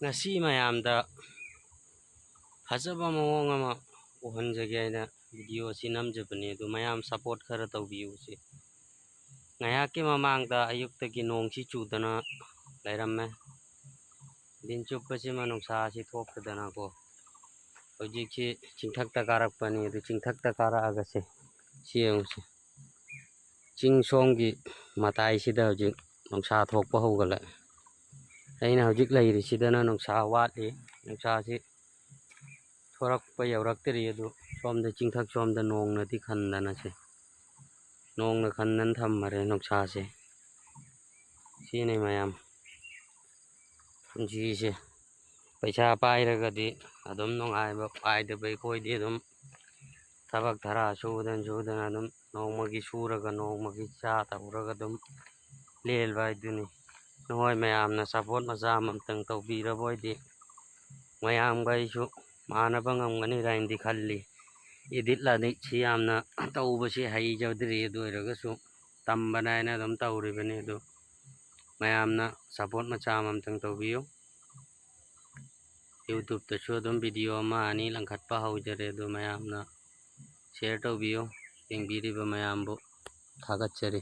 ngasi mayamda fajaba mawong ama uhanjage aina video si namjabani du mayam support khara tawbiyu si ngayaki mamangda ayuktagi nongsi chudana lairamme din chupasi manungsa si thokdana ko hojik si chingthakta karakpani du chingthakta karaaga se siengsi ching songgi matai sida hojik nungsa thokpa hogala aina hojik lairi sidana nungsa watli nungsa si thorakpa yaurakti adu somda chingthak somda nongna di khandana se nongna khandan thammare nungsa se sine mayam punji se paisa pairagadi adum nongaiba paidabay koidi adum tabak thara sudan adum nongmagi suraga nongmagi cha tauraga adum lelba iduni noi mayamna support macha amtang tawbiraboidi mayamga isu manaba ngamgani raindi khalli edit ladi si yamna tawbasi haijawdri adu oiragasu tambanaina adum tawribani adu mayamna support macha amtang tawbiyo YouTube tasu adum video ama ani langkhatpa haujare adu mayamna share tawbiyo yengbiriba mayambu thagachari